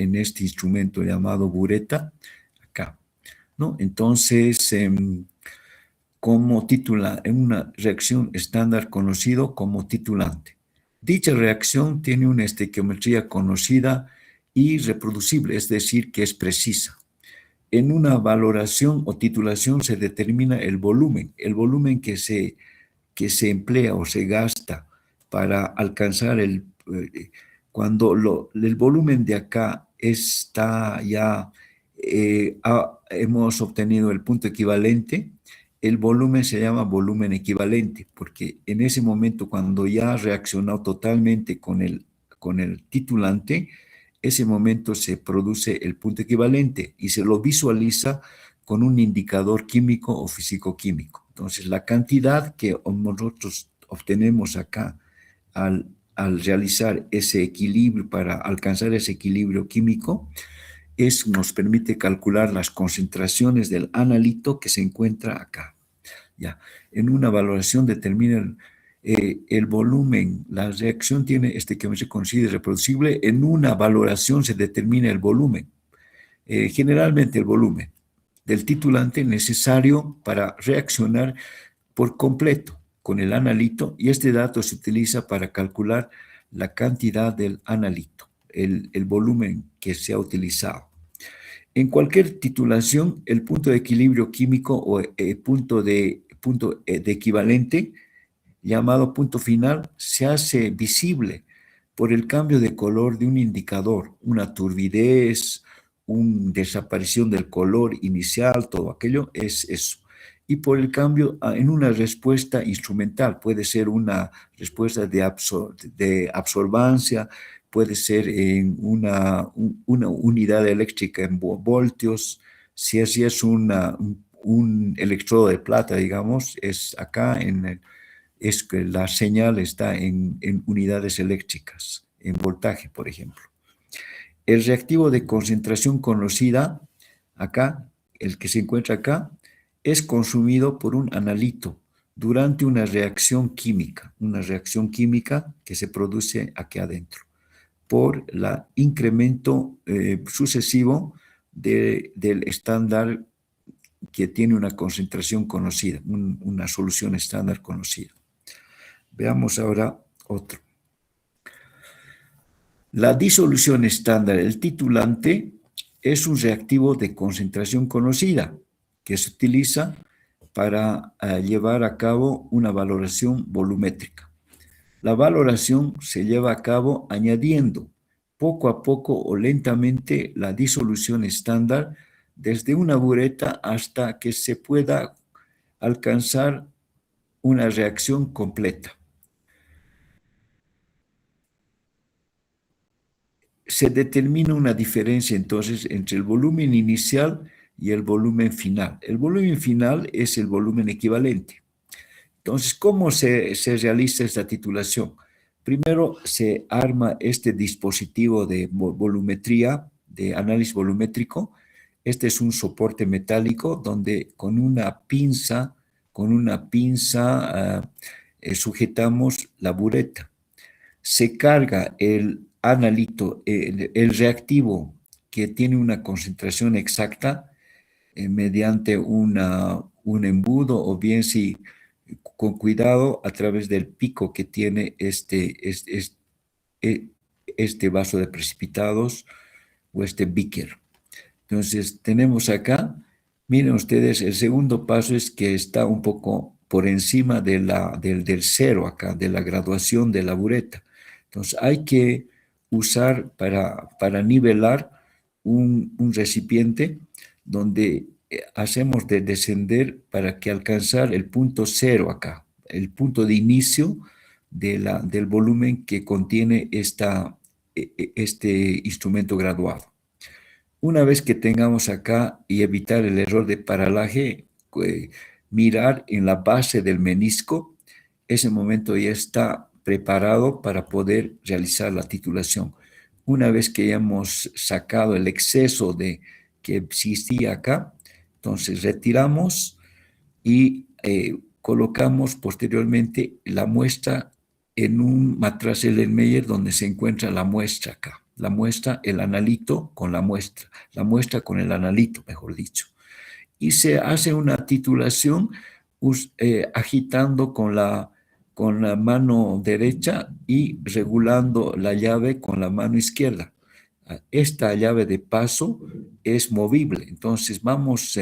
instrumento llamado bureta, acá, ¿no? Entonces, como titula, en una reacción estándar conocido como titulante. Dicha reacción tiene una estequiometría conocida y reproducible, es decir, que es precisa. En una valoración o titulación se determina el volumen que se emplea o se gasta para alcanzar cuando el volumen de acá está ya, hemos obtenido el punto equivalente, el volumen se llama volumen equivalente, porque en ese momento cuando ya ha reaccionado totalmente con el titulante, ese momento se produce el punto equivalente y se lo visualiza con un indicador químico o físico-químico. Entonces, la cantidad que nosotros obtenemos acá al realizar ese equilibrio, para alcanzar ese equilibrio químico, nos permite calcular las concentraciones del analito que se encuentra acá. Ya. En una valoración determina el volumen. La reacción tiene que se considera reproducible. En una valoración se determina el volumen. Generalmente el volumen del titulante necesario para reaccionar por completo con el analito, y este dato se utiliza para calcular la cantidad del analito, el volumen que se ha utilizado. En cualquier titulación, el punto de equilibrio químico o punto de equivalente, llamado punto final, se hace visible por el cambio de color de un indicador, una turbidez, una desaparición del color inicial, todo aquello es eso. Y por el cambio en una respuesta instrumental, puede ser una respuesta de absorbancia, puede ser en una unidad eléctrica en voltios, si es un electrodo de plata, digamos, es acá es que la señal está en unidades eléctricas, en voltaje, por ejemplo. El reactivo de concentración conocida, acá, el que se encuentra acá, es consumido por un analito durante una reacción química que se produce aquí adentro, por el incremento sucesivo del estándar que tiene una concentración conocida, una solución estándar conocida. Veamos ahora otro. La disolución estándar, el titulante, es un reactivo de concentración conocida que se utiliza para llevar a cabo una valoración volumétrica. La valoración se lleva a cabo añadiendo poco a poco o lentamente la disolución estándar desde una bureta hasta que se pueda alcanzar una reacción completa. Se determina una diferencia entonces entre el volumen inicial y el volumen final. El volumen final es el volumen equivalente. Entonces, ¿cómo se realiza esta titulación? Primero se arma este dispositivo de volumetría, de análisis volumétrico. Este es un soporte metálico donde con una pinza sujetamos la bureta. Se carga el analito, el reactivo que tiene una concentración exacta mediante un embudo, o bien si con cuidado a través del pico que tiene este vaso de precipitados o este beaker. Entonces tenemos acá, miren ustedes, el segundo paso es que está un poco por encima del cero acá, de la graduación de la bureta. Entonces hay que usar para nivelar un recipiente donde hacemos de descender para que alcanzar el punto cero acá, el punto de inicio del volumen que contiene este instrumento graduado. Una vez que tengamos acá, y evitar el error de paralaje, mirar en la base del menisco, ese momento ya está preparado para poder realizar la titulación. Una vez que ya hemos sacado el exceso que existía acá, entonces retiramos y colocamos posteriormente la muestra en un matraz Erlenmeyer donde se encuentra la muestra acá. La muestra, el analito con la muestra con el analito, mejor dicho. Y se hace una titulación agitando con la mano derecha y regulando la llave con la mano izquierda. Esta llave de paso es movible, entonces vamos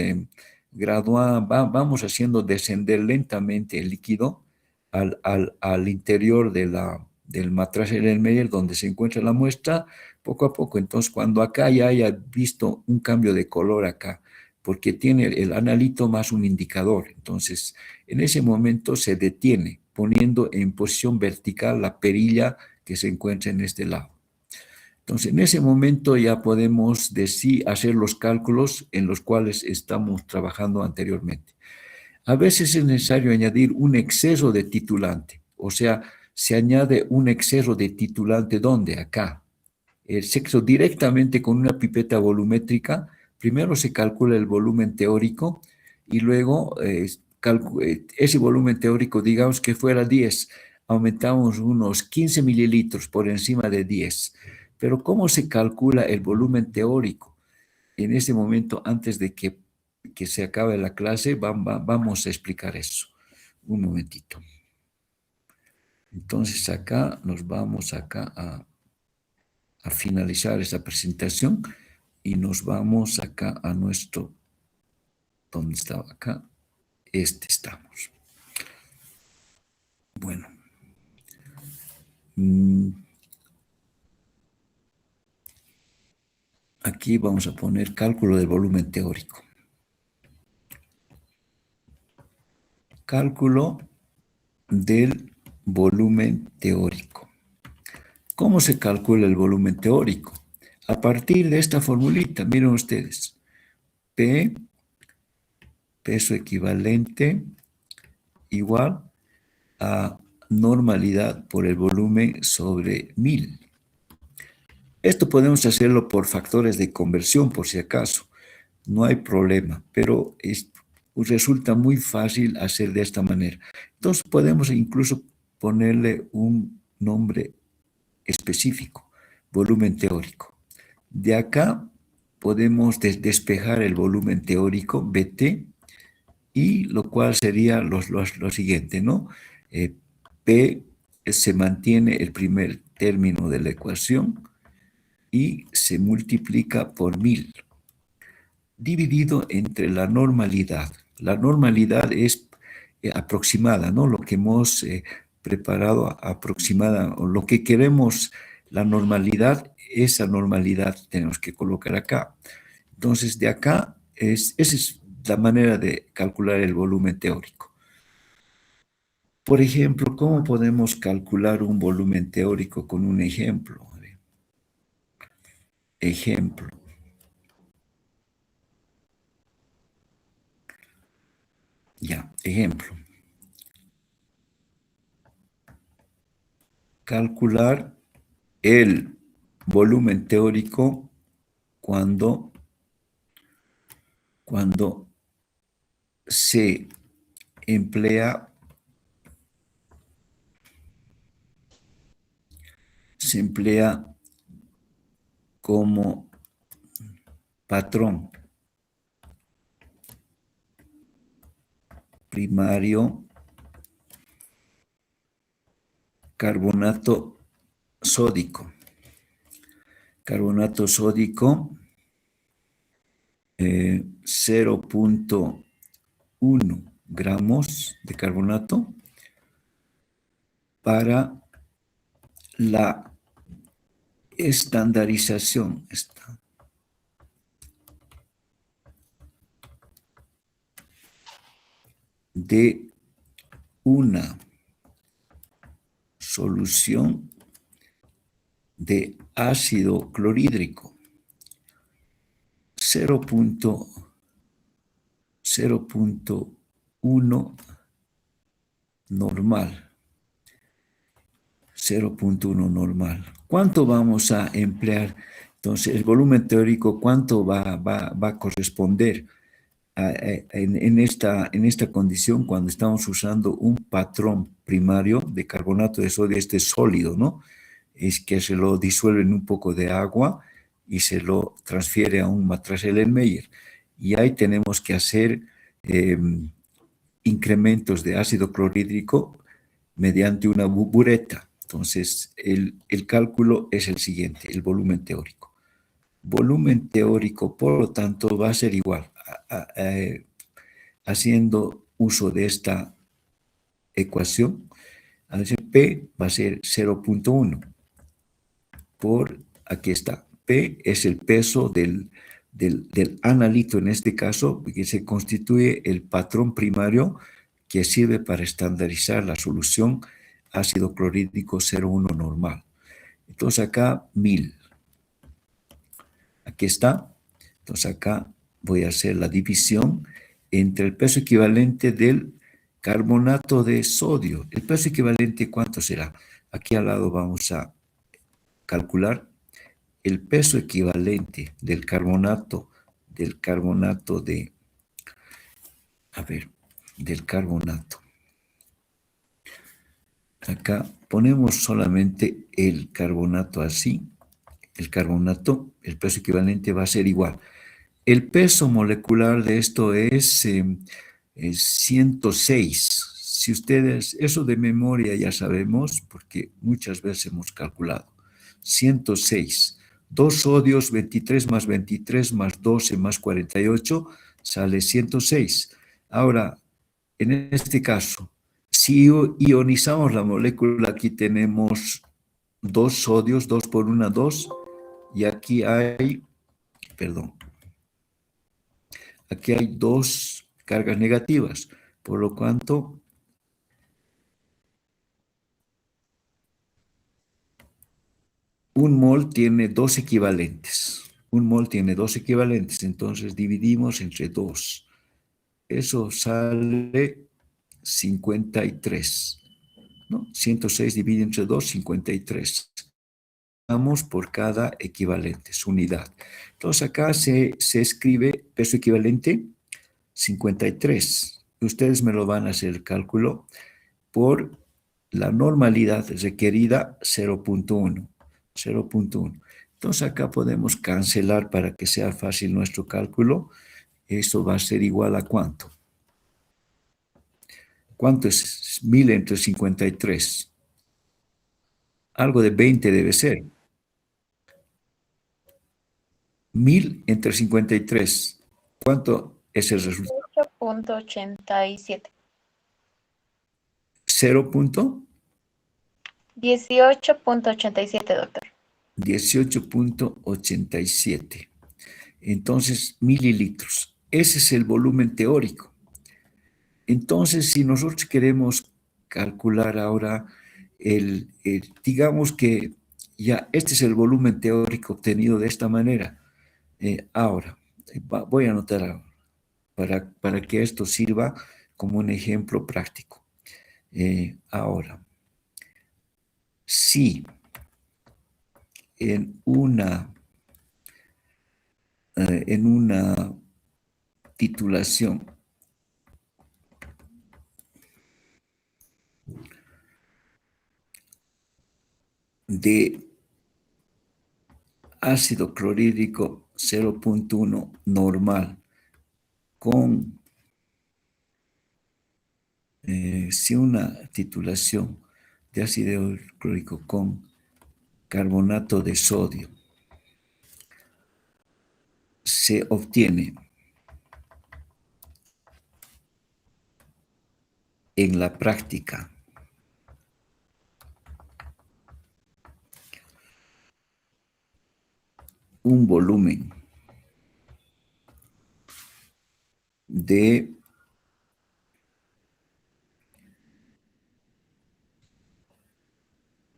vamos haciendo descender lentamente el líquido al interior del matraz Erlenmeyer donde se encuentra la muestra, poco a poco. Entonces, cuando acá ya haya visto un cambio de color acá, porque tiene el analito más un indicador, entonces en ese momento se detiene poniendo en posición vertical la perilla que se encuentra en este lado. Entonces, en ese momento ya podemos hacer los cálculos en los cuales estamos trabajando anteriormente. A veces es necesario añadir un exceso de titulante, o sea, se añade un exceso de titulante, ¿dónde? Acá. El sexo directamente con una pipeta volumétrica, primero se calcula el volumen teórico y luego ese volumen teórico, digamos que fuera 10, aumentamos unos 15 mililitros por encima de 10. Pero ¿cómo se calcula el volumen teórico? En ese momento, antes de que se acabe la clase, vamos a explicar eso. Un momentito. Entonces acá nos vamos acá a finalizar esta presentación y nos vamos acá a nuestro, ¿dónde estaba acá? Estamos. Bueno. Aquí vamos a poner cálculo del volumen teórico. Cálculo del volumen teórico. ¿Cómo se calcula el volumen teórico? A partir de esta formulita, miren ustedes. P, peso equivalente, igual a normalidad por el volumen sobre 1000. Esto podemos hacerlo por factores de conversión, por si acaso. No hay problema, pero resulta muy fácil hacer de esta manera. Entonces podemos incluso ponerle un nombre específico, volumen teórico. De acá podemos despejar el volumen teórico, BT, y lo cual sería lo siguiente, ¿no? P se mantiene el primer término de la ecuación y se multiplica por 1000, dividido entre la normalidad. La normalidad es aproximada, ¿no? Lo que hemos preparado aproximada, o lo que queremos, la normalidad, esa normalidad tenemos que colocar acá. Entonces, de acá, esa es la manera de calcular el volumen teórico. Por ejemplo, ¿cómo podemos calcular un volumen teórico con un ejemplo? Ejemplo. Ya, ejemplo. Calcular el volumen teórico cuando se emplea como patrón primario carbonato sódico. Carbonato sódico 0.1 gramos de carbonato para la estandarización de una solución de ácido clorhídrico 0.1 normal. 0.1 normal. ¿Cuánto vamos a emplear? Entonces, el volumen teórico, ¿cuánto va a corresponder en esta condición cuando estamos usando un patrón primario de carbonato de sodio, este sólido, ¿no? Es que se lo disuelve en un poco de agua y se lo transfiere a un matraz Erlenmeyer. Y ahí tenemos que hacer incrementos de ácido clorhídrico mediante una bureta. Entonces, el cálculo es el siguiente, el volumen teórico. volumen teórico, por lo tanto, va a ser igual. Haciendo uso de esta ecuación, P va a ser 0.1 por, aquí está, P es el peso del analito en este caso, que se constituye el patrón primario que sirve para estandarizar la solución ácido clorhídrico 0,1 normal. Entonces acá 1000. Aquí está. Entonces acá voy a hacer la división entre el peso equivalente del carbonato de sodio. ¿El peso equivalente cuánto será? Aquí al lado vamos a calcular el peso equivalente del carbonato de, a ver, del carbonato. Acá ponemos solamente el carbonato así. El carbonato, el peso equivalente va a ser igual. El peso molecular de esto es 106. Si ustedes, eso de memoria ya sabemos, porque muchas veces hemos calculado. 106. 2 sodios, 23 más 23 más 12 más 48, sale 106. Ahora, en este caso, si ionizamos la molécula, aquí tenemos 2 sodios, 2 por 1, 2, y aquí hay, perdón, aquí hay 2 cargas negativas, por lo tanto, un mol tiene 2 equivalentes. Un mol tiene 2 equivalentes, entonces dividimos entre 2. Eso sale 53, ¿no? 106 dividido entre 2, 53. Vamos por cada equivalente, su unidad. Entonces acá se escribe peso equivalente 53. Ustedes me lo van a hacer el cálculo por la normalidad requerida 0.1. 0.1. Entonces acá podemos cancelar para que sea fácil nuestro cálculo. Eso va a ser igual a ¿cuánto? ¿Cuánto es 1000 entre 53? Algo de 20 debe ser. 1000 entre 53. ¿Cuánto es el resultado? 18.87. 0. 18.87, doctor. 18.87. Entonces, mililitros. Ese es el volumen teórico. Entonces, si nosotros queremos calcular ahora digamos que ya este es el volumen teórico obtenido de esta manera. Ahora, voy a anotar ahora, para que esto sirva como un ejemplo práctico. Ahora, si en una titulación de ácido clorhídrico 0.1 normal con, si una titulación de ácido clorhídrico con carbonato de sodio se obtiene en la práctica un volumen de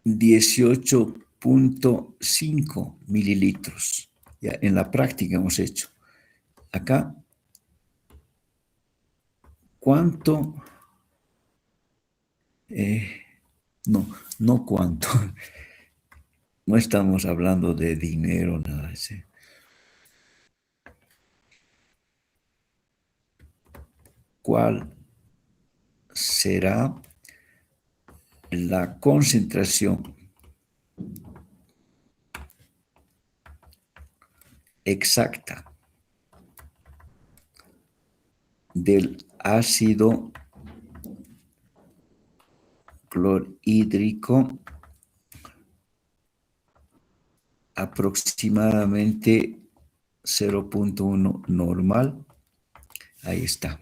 18.5 mililitros. Ya en la práctica hemos hecho. Acá, ¿cuánto? No cuánto. No estamos hablando de dinero, nada así. ¿Cuál será la concentración exacta del ácido clorhídrico aproximadamente 0.1 normal. Ahí está.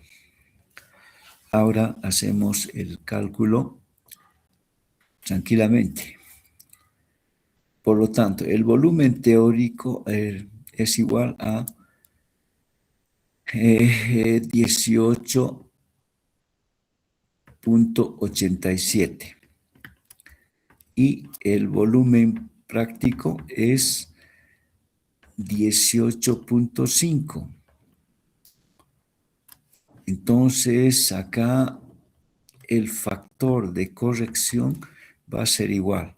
Ahora hacemos el cálculo tranquilamente. Por lo tanto, el volumen teórico es igual a 18.87 y el volumen práctico es 18.5. Entonces, acá el factor de corrección va a ser igual.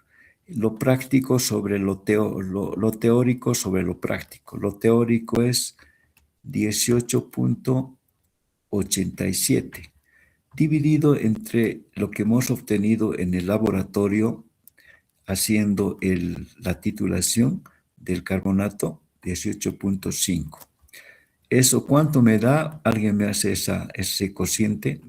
Lo práctico sobre lo teórico sobre lo práctico. Lo teórico es 18.87 dividido entre lo que hemos obtenido en el laboratorio haciendo la titulación del carbonato, 18.5. ¿Eso cuánto me da? ¿Alguien me hace ese cociente?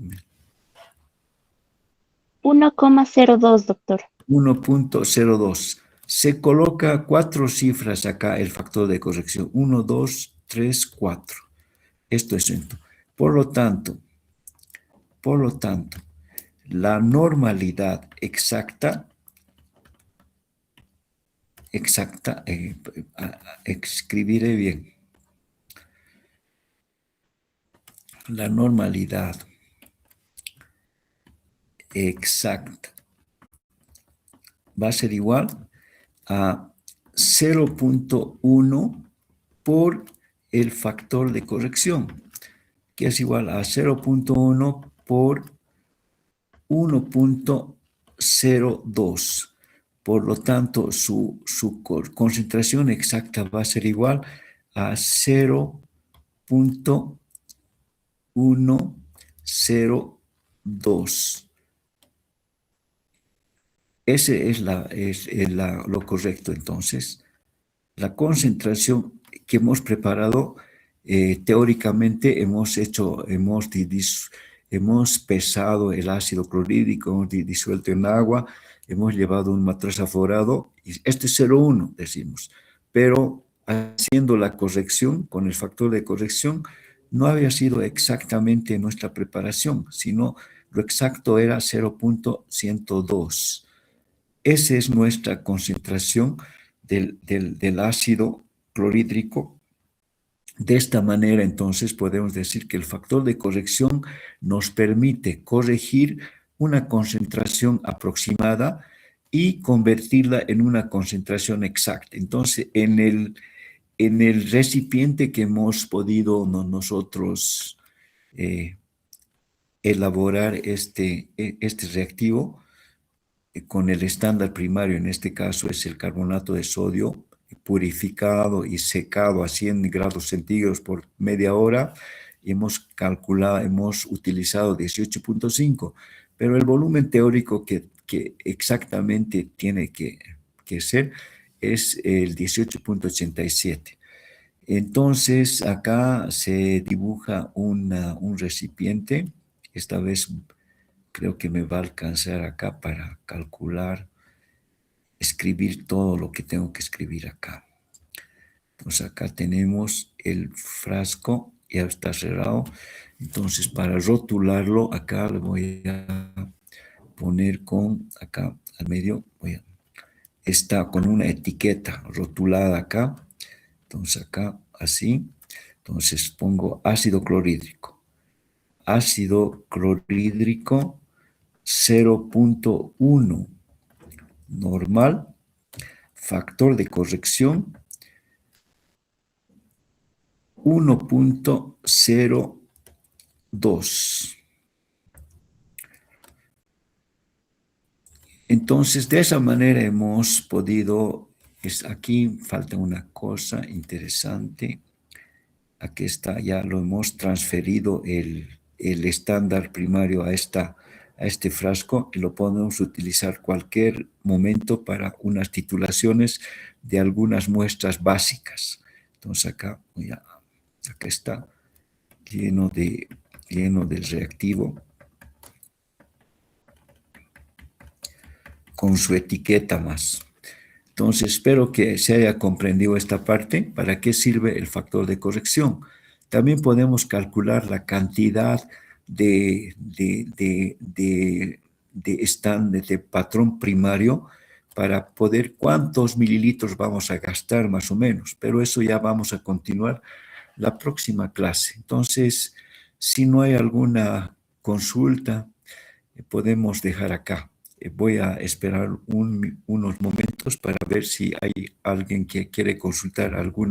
1,02, doctor. 1.02. Se coloca 4 cifras acá, el factor de corrección. 1, 2, 3, 4. Esto es esto. Por lo tanto, la normalidad exacta, escribiré bien. La normalidad exacta va a ser igual a 0.1 por el factor de corrección, que es igual a 0.1 por 1.02. Por lo tanto, su concentración exacta va a ser igual a 0.102. Ese es lo correcto. Entonces, la concentración que hemos preparado, teóricamente hemos pesado el ácido clorhídrico, hemos disuelto en agua, hemos llevado un matraz aforado, y este es 0,1, decimos. Pero haciendo la corrección, con el factor de corrección, no había sido exactamente nuestra preparación, sino lo exacto era 0.102. Esa es nuestra concentración del ácido clorhídrico. De esta manera, entonces, podemos decir que el factor de corrección nos permite corregir una concentración aproximada y convertirla en una concentración exacta. Entonces, en el recipiente que hemos podido nosotros elaborar este reactivo, con el estándar primario, en este caso es el carbonato de sodio, purificado y secado a 100 grados centígrados por media hora, y hemos utilizado 18.5, pero el volumen teórico que exactamente tiene que ser es el 18.87. Entonces, acá se dibuja un recipiente, esta vez creo que me va a alcanzar acá para calcular, escribir todo lo que tengo que escribir acá. Entonces acá tenemos el frasco, ya está cerrado. Entonces para rotularlo, acá le voy a poner acá al medio, está con una etiqueta rotulada acá. Entonces acá así, entonces pongo ácido clorhídrico. Ácido clorhídrico 0.1 normal, factor de corrección 1.02. Entonces, de esa manera hemos podido, aquí falta una cosa interesante, aquí está, ya lo hemos transferido el estándar primario a este frasco y lo podemos utilizar cualquier momento para unas titulaciones de algunas muestras básicas. Entonces acá está lleno del reactivo con su etiqueta más. Entonces, espero que se haya comprendido esta parte. ¿Para qué sirve el factor de corrección? También podemos calcular la cantidad de de patrón primario para poder cuántos mililitros vamos a gastar más o menos, pero eso ya vamos a continuar la próxima clase. Entonces, si no hay alguna consulta, podemos dejar acá. Voy a esperar unos momentos para ver si hay alguien que quiere consultar algún